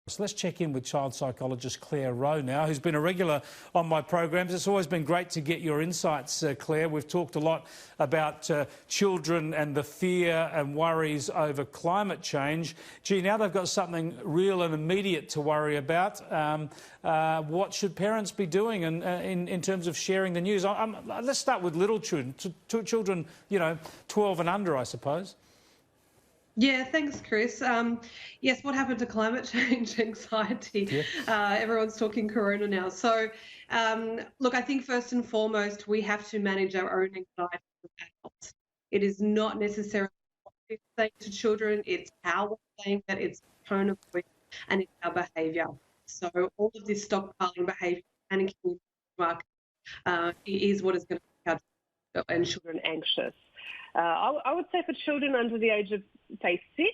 So let's check in with child psychologist Clare Rowe now, who's been a regular on my programs. It's always been great to get your insights, Clare. We've talked a lot about children and the fear and worries over climate change. Gee, now they've got something real and immediate to worry about. What should parents be doing in terms of sharing the news? Let's start with little children, children, 12 and under, I suppose. Yeah, thanks, Chris. Yes, what happened to climate change anxiety? Yeah. Everyone's talking corona now. So, look, I think first and foremost, we have to manage our own anxiety as adults. It is not necessarily what we're saying to children, it's how we're saying that, it's the tone of voice, and it's our behaviour. So all of this stockpiling behaviour, panicking, is what is going to make our and children anxious. I would say for children under the age of, say, 6,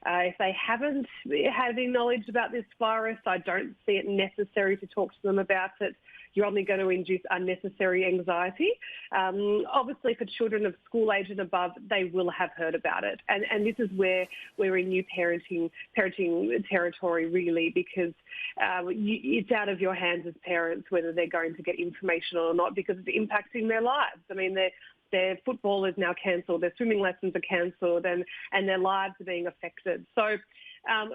if they haven't had any knowledge about this virus, I don't see it necessary to talk to them about it. You're only going to induce unnecessary anxiety. Obviously, for children of school age and above, they will have heard about it. And this is where we're in new parenting territory, really, because it's out of your hands as parents whether they're going to get information or not, because it's impacting their lives. I mean, their football is now cancelled, their swimming lessons are cancelled, and their lives are being affected. So,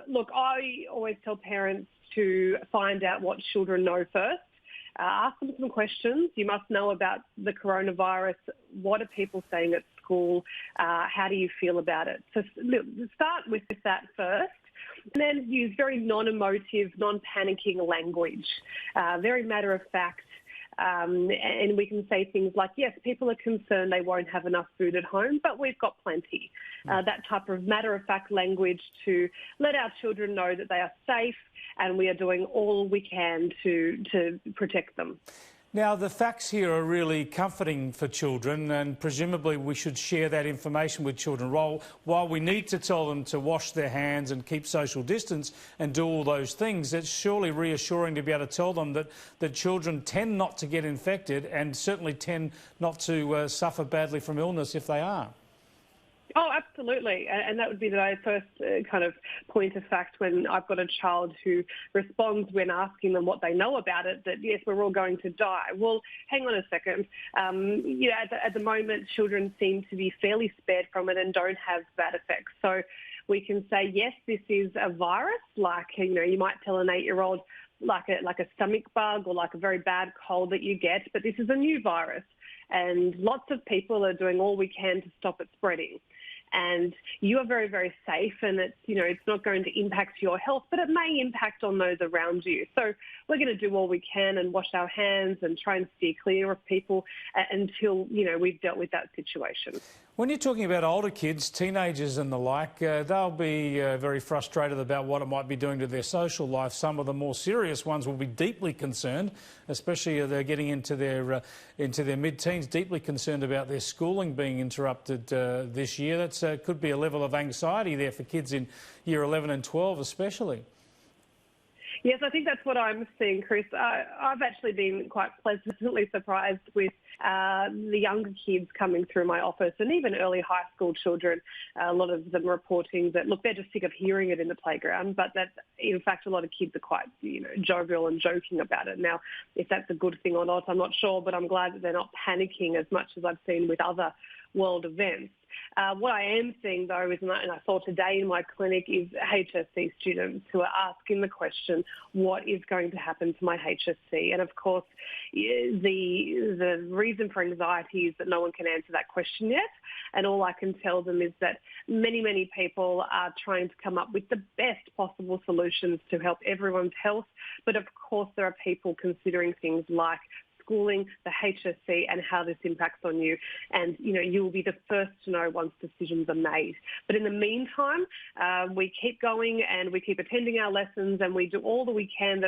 look, I always tell parents to find out what children know first. Ask them some questions. You must know about the coronavirus. What are people saying at school? How do you feel about it? So start with that first. And then use very non-emotive, non-panicking language, very matter-of-fact. And we can say things like, yes, people are concerned they won't have enough food at home, but we've got plenty. That type of matter-of-fact language to let our children know that they are safe and we are doing all we can to protect them. Now, the facts here are really comforting for children, and presumably we should share that information with children. While we need to tell them to wash their hands and keep social distance and do all those things, it's surely reassuring to be able to tell them that children tend not to get infected and certainly tend not to suffer badly from illness if they are. Oh, absolutely. And that would be my first kind of point of fact when I've got a child who responds when asking them what they know about it, that, yes, we're all going to die. Well, hang on a second. At the moment, children seem to be fairly spared from it and don't have bad effects. So we can say, yes, this is a virus, like, you might tell an 8-year-old like a stomach bug or like a very bad cold that you get, but this is a new virus. And lots of people are doing all we can to stop it spreading. And you are very, very safe, and it's not going to impact your health, but it may impact on those around you. So we're going to do all we can and wash our hands and try and steer clear of people until, we've dealt with that situation. When you're talking about older kids, teenagers and the like, they'll be very frustrated about what it might be doing to their social life. Some of the more serious ones will be deeply concerned, especially if they're getting into their mid-teens, deeply concerned about their schooling being interrupted this year. That could be a level of anxiety there for kids in year 11 and 12 especially. Yes, I think that's what I'm seeing, Chris. I've actually been quite pleasantly surprised with the younger kids coming through my office, and even early high school children. A lot of them reporting that, look, they're just sick of hearing it in the playground, but that, in fact, a lot of kids are quite, jovial and joking about it. Now, if that's a good thing or not, I'm not sure, but I'm glad that they're not panicking as much as I've seen with other world events. What I am seeing, though, is, and I saw today in my clinic, is HSC students who are asking the question, what is going to happen to my HSC? And, of course, the reason for anxiety is that no one can answer that question yet. And all I can tell them is that many, many people are trying to come up with the best possible solutions to help everyone's health. But, of course, there are people considering things like schooling, the HSC, and how this impacts on you. And, you will be the first to know once decisions are made. But in the meantime, we keep going and we keep attending our lessons and we do all that we can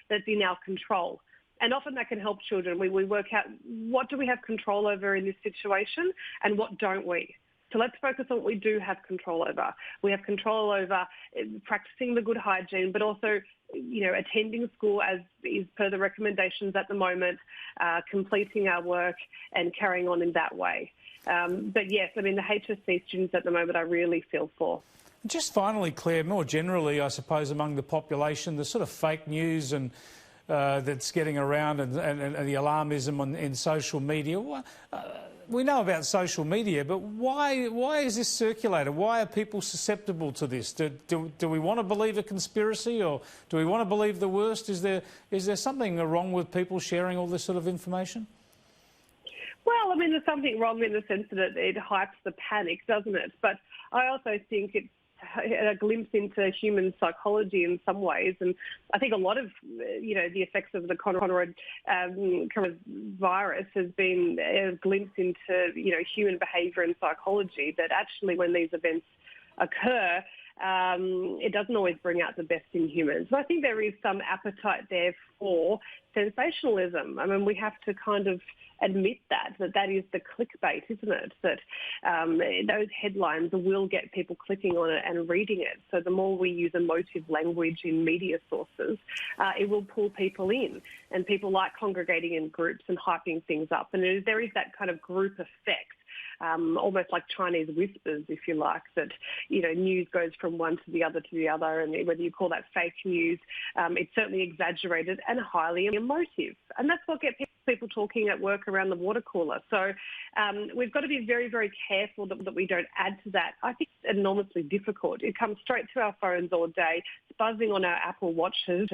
that's in our control. And often that can help children. We work out what do we have control over in this situation and what don't we. So let's focus on what we do have control over. We have control over practicing the good hygiene, but also, attending school as is per the recommendations at the moment, completing our work and carrying on in that way. But yes, the HSC students at the moment I really feel for. Just finally, Clare, more generally, I suppose, among the population, the sort of fake news and that's getting around and the alarmism in social media. We know about social media, but why is this circulated? Why are people susceptible to this? Do we want to believe a conspiracy, or do we want to believe the worst? Is there something wrong with people sharing all this sort of information? Well, I mean, there's something wrong in the sense that it hypes the panic, doesn't it? But I also think it's a glimpse into human psychology in some ways, and I think a lot of the effects of the coronavirus has been a glimpse into human behaviour and psychology. That actually, when these events occur, it doesn't always bring out the best in humans. So I think there is some appetite there for sensationalism. I mean, we have to kind of admit that is the clickbait, isn't it? That those headlines will get people clicking on it and reading it. So the more we use emotive language in media sources, it will pull people in. And people like congregating in groups and hyping things up. And there is that kind of group effect. Almost like Chinese whispers, if you like, that, news goes from one to the other, and whether you call that fake news, it's certainly exaggerated and highly emotive. And that's what gets people talking at work around the water cooler. So we've got to be very, very careful that we don't add to that. I think it's enormously difficult. It comes straight to our phones all day. It's buzzing on our Apple Watches.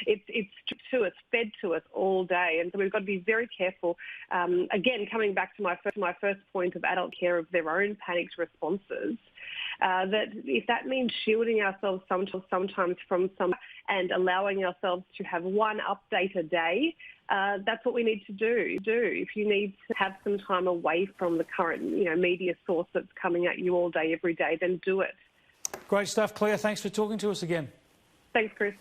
It's to us, fed to us all day. And so we've got to be very careful. Again, coming back to my first point of adult care of their own panicked responses, that if that means shielding ourselves sometimes from some and allowing ourselves to have one update a day, that's what we need to do. If you need to have some time away from the current media source that's coming at you all day, every day, then do it. Great stuff, Clare. Thanks for talking to us again. Thanks, Chris.